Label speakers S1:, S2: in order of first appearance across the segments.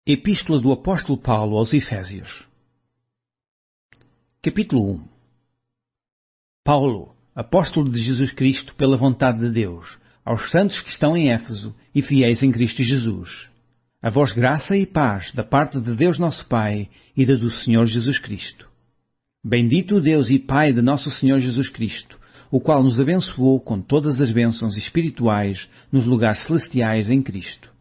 S1: Epístola do Apóstolo Paulo aos Efésios. Capítulo 1. Paulo, apóstolo de Jesus Cristo pela vontade de Deus, aos santos que estão em Éfeso e fiéis em Cristo Jesus. A vós graça e paz da parte de Deus nosso Pai e da do Senhor Jesus Cristo. Bendito o Deus e Pai de nosso Senhor Jesus Cristo, o qual nos abençoou com todas as bênçãos espirituais nos lugares celestiais em Cristo.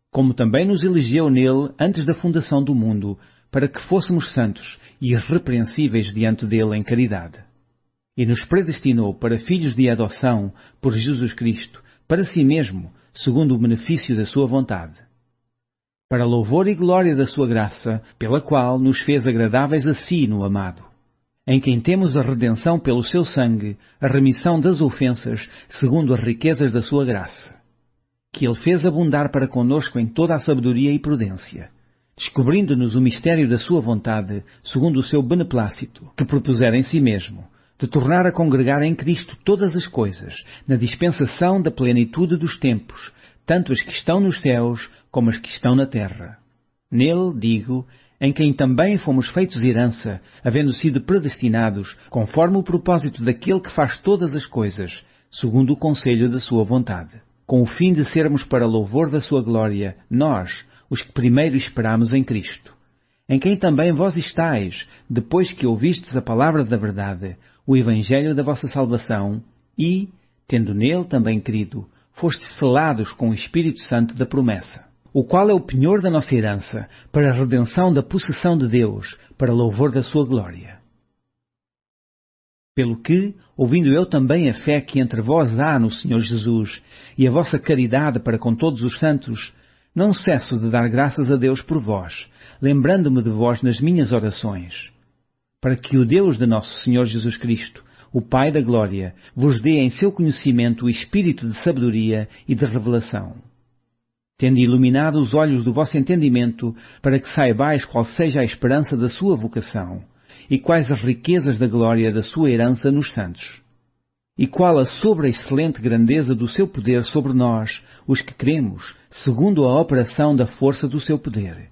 S1: Como também nos elegeu nele antes da fundação do mundo, para que fôssemos santos e irrepreensíveis diante dele em caridade. E nos predestinou para filhos de adoção por Jesus Cristo, para si mesmo, segundo o benefício da sua vontade. Para louvor e glória da sua graça, pela qual nos fez agradáveis a si no amado, em quem temos a redenção pelo seu sangue, a remissão das ofensas, segundo as riquezas da sua graça, que ele fez abundar para conosco em toda a sabedoria e prudência, descobrindo-nos o mistério da sua vontade, segundo o seu beneplácito, que propusera em si mesmo, de tornar a congregar em Cristo todas as coisas, na dispensação da plenitude dos tempos, tanto as que estão nos céus como as que estão na terra. Nele, digo, em quem também fomos feitos herança, havendo sido predestinados, conforme o propósito daquele que faz todas as coisas, segundo o conselho da sua vontade, com o fim de sermos para louvor da sua glória, nós, os que primeiro esperamos em Cristo, em quem também vós estáis, depois que ouvistes a palavra da verdade, o evangelho da vossa salvação, e, tendo nele também crido, fostes selados com o Espírito Santo da promessa, o qual é o penhor da nossa herança, para a redenção da possessão de Deus, para louvor da sua glória. Pelo que, ouvindo eu também a fé que entre vós há no Senhor Jesus, e a vossa caridade para com todos os santos, não cesso de dar graças a Deus por vós, lembrando-me de vós nas minhas orações, para que o Deus de nosso Senhor Jesus Cristo, o Pai da Glória, vos dê em seu conhecimento o espírito de sabedoria e de revelação, tendo iluminado os olhos do vosso entendimento, para que saibais qual seja a esperança da sua vocação, e quais as riquezas da glória da sua herança nos santos, e qual a sobreexcelente grandeza do seu poder sobre nós, os que cremos, segundo a operação da força do seu poder,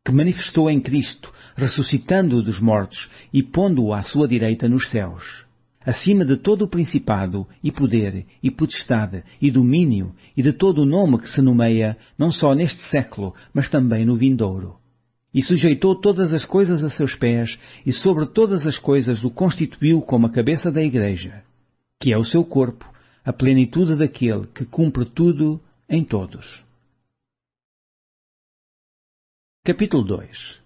S1: que manifestou em Cristo, ressuscitando-o dos mortos e pondo-o à sua direita nos céus, acima de todo o principado, e poder, e potestade, e domínio, e de todo o nome que se nomeia, não só neste século, mas também no vindouro. E sujeitou todas as coisas a seus pés, e sobre todas as coisas o constituiu como a cabeça da Igreja, que é o seu corpo, a plenitude daquele que cumpre tudo em todos. Capítulo 2.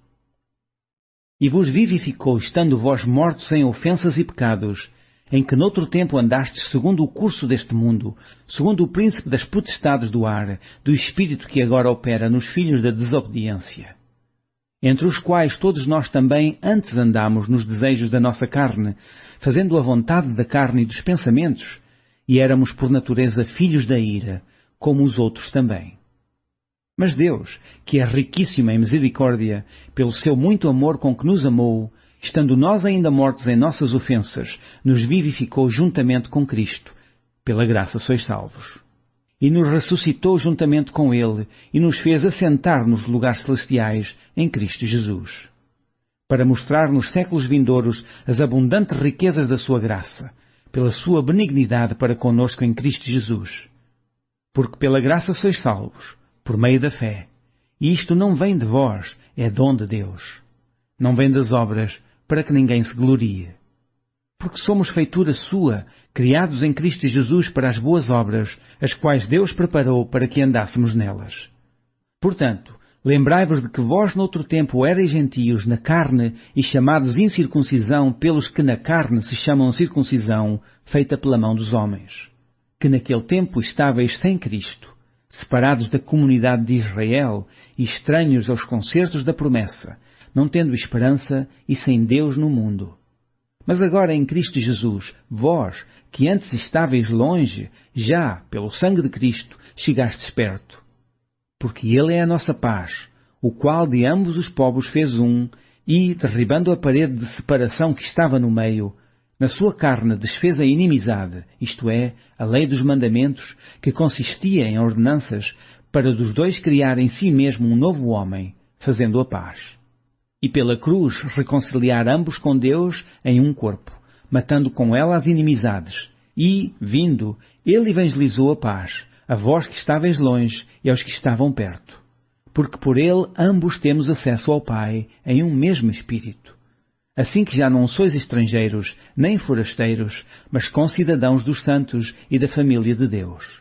S1: E vos vivificou, estando vós mortos em ofensas e pecados, em que noutro tempo andastes segundo o curso deste mundo, segundo o príncipe das potestades do ar, do espírito que agora opera nos filhos da desobediência, entre os quais todos nós também antes andámos nos desejos da nossa carne, fazendo a vontade da carne e dos pensamentos, e éramos por natureza filhos da ira, como os outros também. Mas Deus, que é riquíssimo em misericórdia, pelo seu muito amor com que nos amou, estando nós ainda mortos em nossas ofensas, nos vivificou juntamente com Cristo. Pela graça sois salvos. E nos ressuscitou juntamente com Ele, e nos fez assentar nos lugares celestiais em Cristo Jesus, para mostrar nos séculos vindouros as abundantes riquezas da sua graça, pela sua benignidade para conosco em Cristo Jesus. Porque pela graça sois salvos, por meio da fé. E isto não vem de vós, é dom de Deus. Não vem das obras, para que ninguém se glorie. Porque somos feitura sua, criados em Cristo Jesus para as boas obras, as quais Deus preparou para que andássemos nelas. Portanto, lembrai-vos de que vós noutro tempo erais gentios na carne e chamados incircuncisão pelos que na carne se chamam circuncisão, feita pela mão dos homens. Que naquele tempo estáveis sem Cristo, separados da comunidade de Israel e estranhos aos concertos da promessa, não tendo esperança e sem Deus no mundo. Mas agora em Cristo Jesus, vós, que antes estáveis longe, já, pelo sangue de Cristo, chegastes perto. Porque Ele é a nossa paz, o qual de ambos os povos fez um, e, derribando a parede de separação que estava no meio, na sua carne desfez a inimizade, isto é, a lei dos mandamentos, que consistia em ordenanças, para dos dois criar em si mesmo um novo homem, fazendo a paz. E pela cruz reconciliar ambos com Deus em um corpo, matando com ela as inimizades. E, vindo, ele evangelizou a paz, a vós que estáveis longe e aos que estavam perto. Porque por ele ambos temos acesso ao Pai em um mesmo Espírito. Assim que já não sois estrangeiros, nem forasteiros, mas concidadãos dos santos e da família de Deus,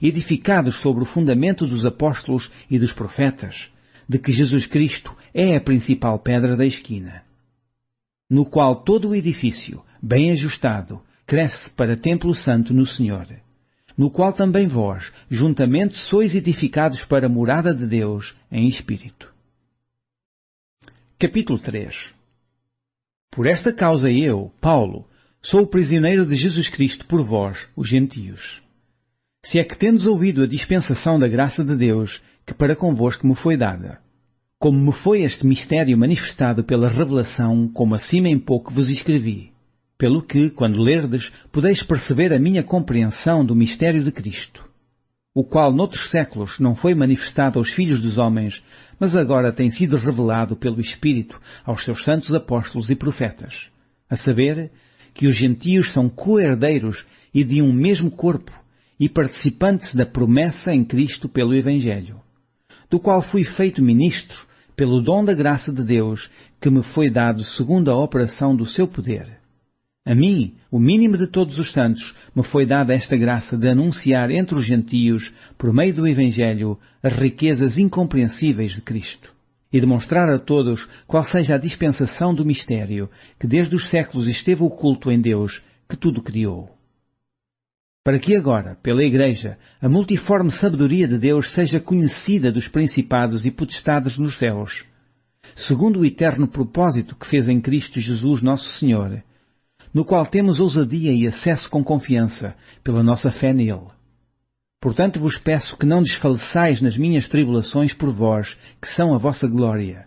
S1: edificados sobre o fundamento dos apóstolos e dos profetas, de que Jesus Cristo é a principal pedra da esquina, no qual todo o edifício, bem ajustado, cresce para templo santo no Senhor, no qual também vós, juntamente, sois edificados para a morada de Deus em Espírito. Capítulo 3. Por esta causa eu, Paulo, sou o prisioneiro de Jesus Cristo por vós, os gentios. Se é que tendes ouvido a dispensação da graça de Deus, que para convosco me foi dada, como me foi este mistério manifestado pela revelação, como acima em pouco vos escrevi, pelo que, quando lerdes, podeis perceber a minha compreensão do mistério de Cristo, o qual noutros séculos não foi manifestado aos filhos dos homens, mas agora tem sido revelado pelo Espírito aos seus santos apóstolos e profetas, a saber, que os gentios são co-herdeiros e de um mesmo corpo, e participantes da promessa em Cristo pelo Evangelho, do qual fui feito ministro pelo dom da graça de Deus que me foi dado segundo a operação do seu poder. A mim, o mínimo de todos os santos, me foi dada esta graça de anunciar entre os gentios, por meio do Evangelho, as riquezas incompreensíveis de Cristo, e demonstrar a todos qual seja a dispensação do mistério que desde os séculos esteve oculto em Deus, que tudo criou. Para que agora, pela Igreja, a multiforme sabedoria de Deus seja conhecida dos principados e potestades nos céus, segundo o eterno propósito que fez em Cristo Jesus nosso Senhor, no qual temos ousadia e acesso com confiança, pela nossa fé nele. Portanto vos peço que não desfaleçais nas minhas tribulações por vós, que são a vossa glória.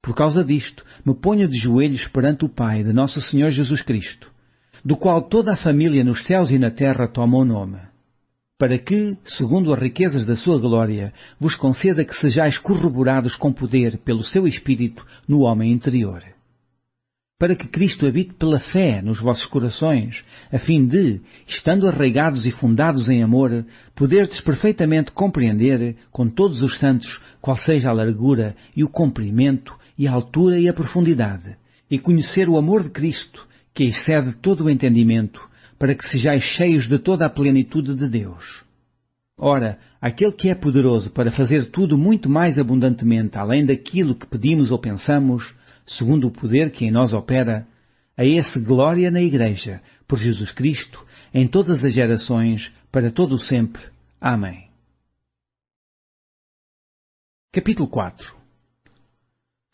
S1: Por causa disto, me ponho de joelhos perante o Pai de nosso Senhor Jesus Cristo, do qual toda a família nos céus e na terra toma o nome, para que, segundo as riquezas da sua glória, vos conceda que sejais corroborados com poder pelo seu Espírito no homem interior, para que Cristo habite pela fé nos vossos corações, a fim de, estando arraigados e fundados em amor, poderdes perfeitamente compreender, com todos os santos, qual seja a largura e o comprimento e a altura e a profundidade, e conhecer o amor de Cristo, que excede todo o entendimento, para que sejais cheios de toda a plenitude de Deus. Ora, aquele que é poderoso para fazer tudo muito mais abundantemente além daquilo que pedimos ou pensamos, segundo o poder que em nós opera, a esse glória na Igreja, por Jesus Cristo, em todas as gerações, para todo o sempre. Amém. Capítulo 4.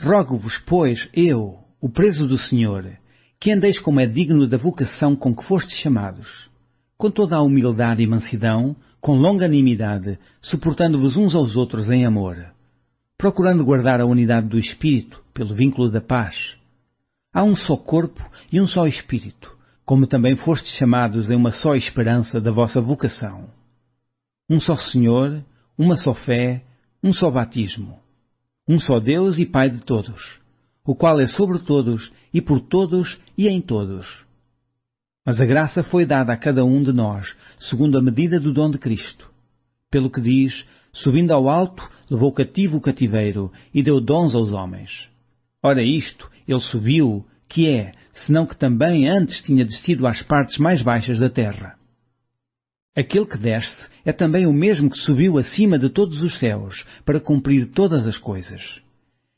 S1: Rogo-vos, pois, eu, o preso do Senhor, que andeis como é digno da vocação com que fostes chamados, com toda a humildade e mansidão, com longanimidade, suportando-vos uns aos outros em amor, procurando guardar a unidade do Espírito, pelo vínculo da paz. Há um só corpo e um só Espírito, como também fostes chamados em uma só esperança da vossa vocação. Um só Senhor, uma só fé, um só batismo, um só Deus e Pai de todos, o qual é sobre todos e por todos e em todos. Mas a graça foi dada a cada um de nós, segundo a medida do dom de Cristo. Pelo que diz, subindo ao alto, levou cativo o cativeiro e deu dons aos homens. Ora isto, ele subiu, que é, senão que também antes tinha descido às partes mais baixas da terra. Aquele que desce é também o mesmo que subiu acima de todos os céus, para cumprir todas as coisas.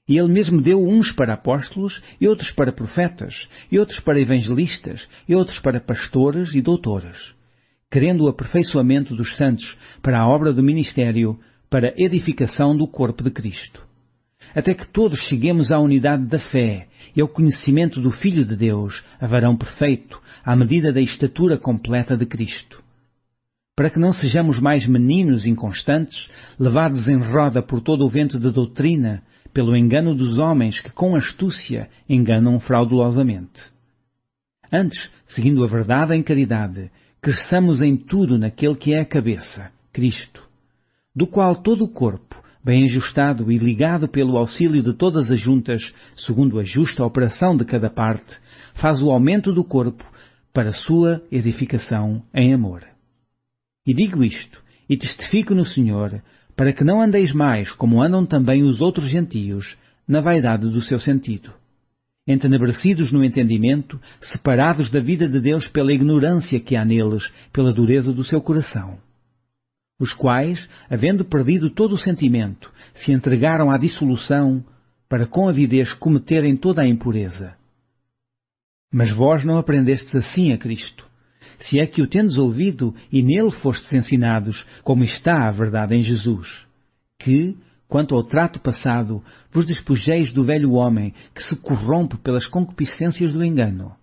S1: E ele mesmo deu uns para apóstolos, e outros para profetas, e outros para evangelistas, e outros para pastores e doutores, querendo o aperfeiçoamento dos santos para a obra do ministério, para a edificação do corpo de Cristo, até que todos cheguemos à unidade da fé e ao conhecimento do Filho de Deus, a varão perfeito, à medida da estatura completa de Cristo, para que não sejamos mais meninos inconstantes, levados em roda por todo o vento de doutrina, pelo engano dos homens que com astúcia enganam fraudulosamente. Antes, seguindo a verdade em caridade, cresçamos em tudo naquele que é a cabeça, Cristo, do qual todo o corpo, bem ajustado e ligado pelo auxílio de todas as juntas, segundo a justa operação de cada parte, faz o aumento do corpo para sua edificação em amor. E digo isto, e testifico no Senhor, para que não andeis mais como andam também os outros gentios, na vaidade do seu sentido, entenebrecidos no entendimento, separados da vida de Deus pela ignorância que há neles, pela dureza do seu coração, os quais, havendo perdido todo o sentimento, se entregaram à dissolução, para com avidez cometerem toda a impureza. Mas vós não aprendestes assim a Cristo, se é que o tendes ouvido e nele fostes ensinados, como está a verdade em Jesus, que, quanto ao trato passado, vos despojeis do velho homem que se corrompe pelas concupiscências do engano,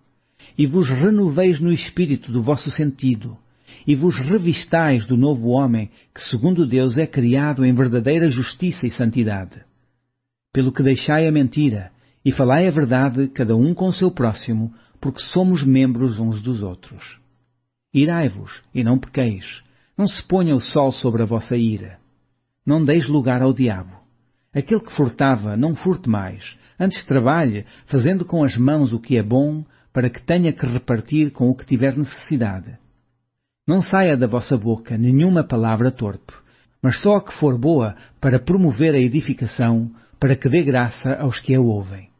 S1: e vos renoveis no espírito do vosso sentido, e vos revistais do novo homem que, segundo Deus, é criado em verdadeira justiça e santidade. Pelo que deixai a mentira, e falai a verdade, cada um com o seu próximo, porque somos membros uns dos outros. Irai-vos, e não pequeis. Não se ponha o sol sobre a vossa ira. Não deis lugar ao diabo. Aquele que furtava, não furte mais. Antes trabalhe, fazendo com as mãos o que é bom, para que tenha que repartir com o que tiver necessidade. Não saia da vossa boca nenhuma palavra torpe, mas só a que for boa para promover a edificação, para que dê graça aos que a ouvem.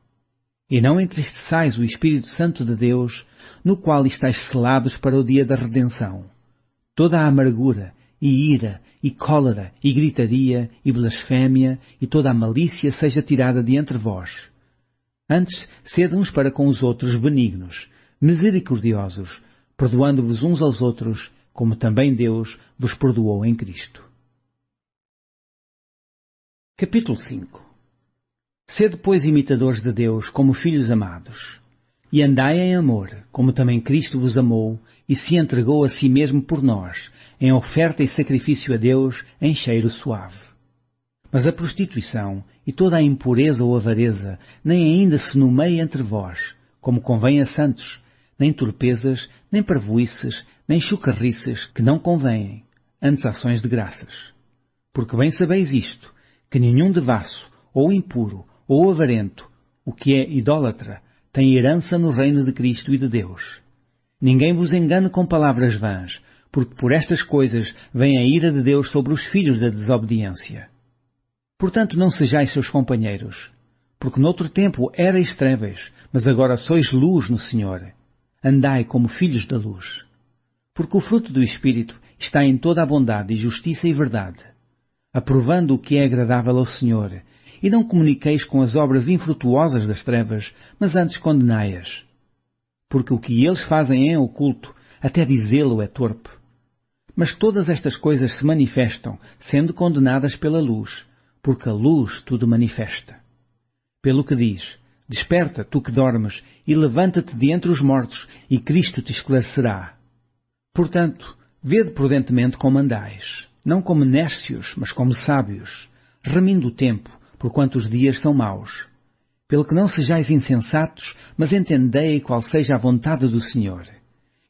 S1: E não entristeçais o Espírito Santo de Deus, no qual estáis selados para o dia da redenção. Toda a amargura, e ira, e cólera, e gritaria, e blasfémia, e toda a malícia seja tirada de entre vós. Antes, sede uns para com os outros benignos, misericordiosos, perdoando-vos uns aos outros, como também Deus vos perdoou em Cristo. Capítulo 5. Sede, pois, imitadores de Deus como filhos amados, e andai em amor, como também Cristo vos amou, e se entregou a si mesmo por nós, em oferta e sacrifício a Deus em cheiro suave. Mas a prostituição e toda a impureza ou avareza nem ainda se nomeia entre vós, como convém a santos, nem torpezas, nem parvoices, nem chucarrices, que não convêm, antes ações de graças. Porque bem sabeis isto, que nenhum devasso, ou impuro, ou avarento, o que é idólatra, tem herança no reino de Cristo e de Deus. Ninguém vos engane com palavras vãs, porque por estas coisas vem a ira de Deus sobre os filhos da desobediência. Portanto, não sejais seus companheiros, porque noutro tempo erais trevas, mas agora sois luz no Senhor. Andai como filhos da luz. Porque o fruto do Espírito está em toda a bondade e justiça e verdade, aprovando o que é agradável ao Senhor, e não comuniqueis com as obras infrutuosas das trevas, mas antes condenai-as. Porque o que eles fazem em oculto, até dizê-lo é torpe. Mas todas estas coisas se manifestam, sendo condenadas pela luz, porque a luz tudo manifesta. Pelo que diz, desperta, tu que dormes, e levanta-te de entre os mortos, e Cristo te esclarecerá. Portanto, vede prudentemente como andais, não como nércios, mas como sábios, remindo o tempo, porquanto os dias são maus. Pelo que não sejais insensatos, mas entendei qual seja a vontade do Senhor.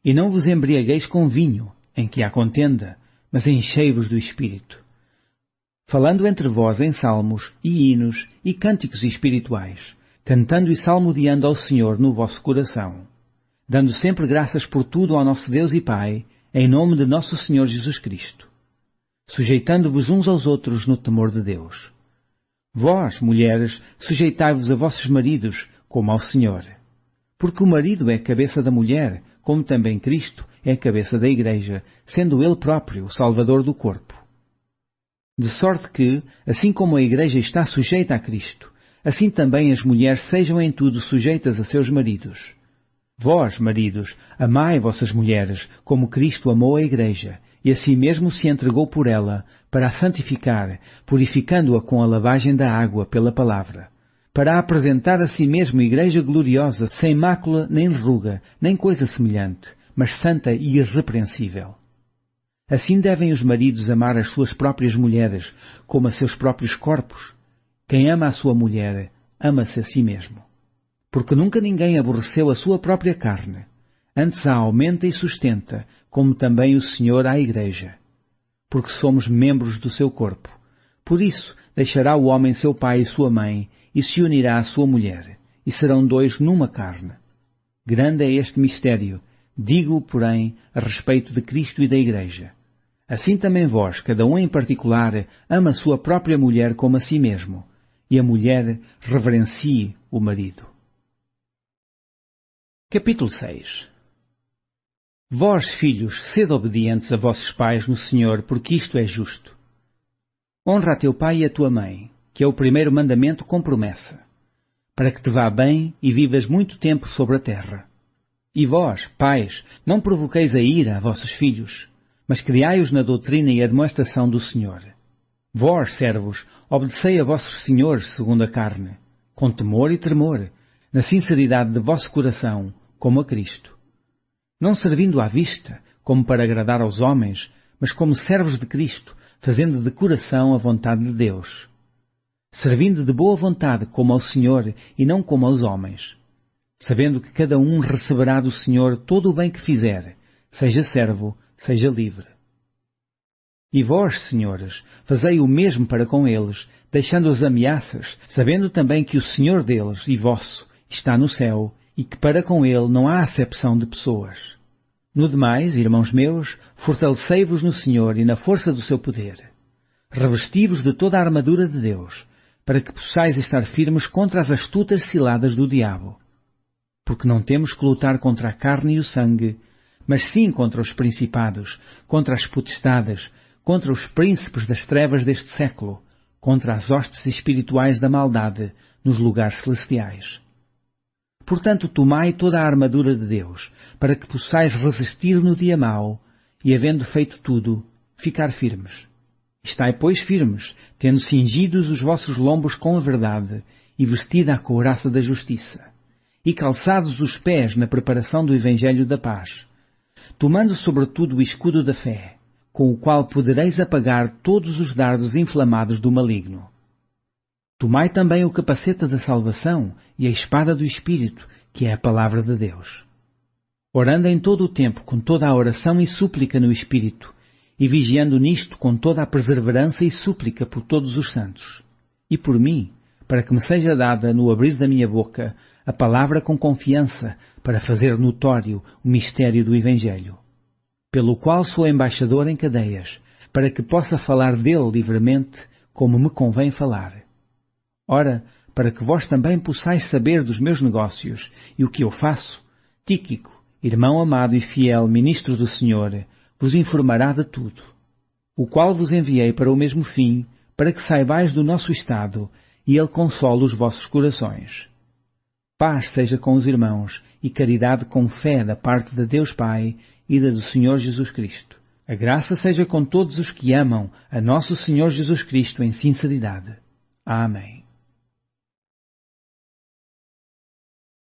S1: E não vos embriagueis com vinho, em que há contenda, mas enchei-vos do Espírito, falando entre vós em salmos, e hinos, e cânticos espirituais, cantando e salmodiando ao Senhor no vosso coração, dando sempre graças por tudo ao nosso Deus e Pai, em nome de nosso Senhor Jesus Cristo, sujeitando-vos uns aos outros no temor de Deus. Vós, mulheres, sujeitai-vos a vossos maridos, como ao Senhor. Porque o marido é a cabeça da mulher, como também Cristo é a cabeça da Igreja, sendo Ele próprio o Salvador do corpo. De sorte que, assim como a Igreja está sujeita a Cristo, assim também as mulheres sejam em tudo sujeitas a seus maridos. Vós, maridos, amai vossas mulheres, como Cristo amou a Igreja, e a si mesmo se entregou por ela, para a santificar, purificando-a com a lavagem da água pela palavra, para a apresentar a si mesmo Igreja gloriosa, sem mácula, nem ruga, nem coisa semelhante, mas santa e irrepreensível. Assim devem os maridos amar as suas próprias mulheres, como a seus próprios corpos. Quem ama a sua mulher, ama-se a si mesmo. Porque nunca ninguém aborreceu a sua própria carne, antes a aumenta e sustenta, como também o Senhor à Igreja. Porque somos membros do seu corpo. Por isso, deixará o homem seu pai e sua mãe, e se unirá à sua mulher, e serão dois numa carne. Grande é este mistério, digo-o, porém, a respeito de Cristo e da Igreja. Assim também vós, cada um em particular, ama a sua própria mulher como a si mesmo, e a mulher reverencie o marido. Capítulo 6. Vós, filhos, sede obedientes a vossos pais no Senhor, porque isto é justo. Honra a teu pai e a tua mãe, que é o primeiro mandamento com promessa, para que te vá bem e vivas muito tempo sobre a terra. E vós, pais, não provoqueis a ira a vossos filhos, mas criai-os na doutrina e admoestação do Senhor. Vós, servos, obedecei a vossos senhores segundo a carne, com temor e tremor, na sinceridade de vosso coração, como a Cristo. Não servindo à vista, como para agradar aos homens, mas como servos de Cristo, fazendo de coração a vontade de Deus. Servindo de boa vontade como ao Senhor e não como aos homens, sabendo que cada um receberá do Senhor todo o bem que fizer, seja servo, seja livre. E vós, senhores, fazei o mesmo para com eles, deixando as ameaças, sabendo também que o Senhor deles e vosso está no céu, e que para com ele não há acepção de pessoas. No demais, irmãos meus, fortalecei-vos no Senhor e na força do seu poder. Revesti-vos de toda a armadura de Deus, para que possais estar firmes contra as astutas ciladas do diabo. Porque não temos que lutar contra a carne e o sangue, mas sim contra os principados, contra as potestades, contra os príncipes das trevas deste século, contra as hostes espirituais da maldade nos lugares celestiais. Portanto, tomai toda a armadura de Deus, para que possais resistir no dia mau, e, havendo feito tudo, ficar firmes. Estai, pois, firmes, tendo cingidos os vossos lombos com a verdade, e vestida a couraça da justiça, e calçados os pés na preparação do Evangelho da paz, tomando sobretudo o escudo da fé, com o qual podereis apagar todos os dardos inflamados do maligno. Tomai também o capacete da salvação e a espada do Espírito, que é a palavra de Deus. Orando em todo o tempo com toda a oração e súplica no Espírito, e vigiando nisto com toda a perseverança e súplica por todos os santos, e por mim, para que me seja dada no abrir da minha boca a palavra com confiança para fazer notório o mistério do Evangelho, pelo qual sou embaixador em cadeias, para que possa falar dele livremente, como me convém falar. Ora, para que vós também possais saber dos meus negócios e o que eu faço, Tíquico, irmão amado e fiel ministro do Senhor, vos informará de tudo, o qual vos enviei para o mesmo fim, para que saibais do nosso estado, e ele console os vossos corações. Paz seja com os irmãos, e caridade com fé da parte de Deus Pai e da do Senhor Jesus Cristo. A graça seja com todos os que amam a nosso Senhor Jesus Cristo em sinceridade. Amém.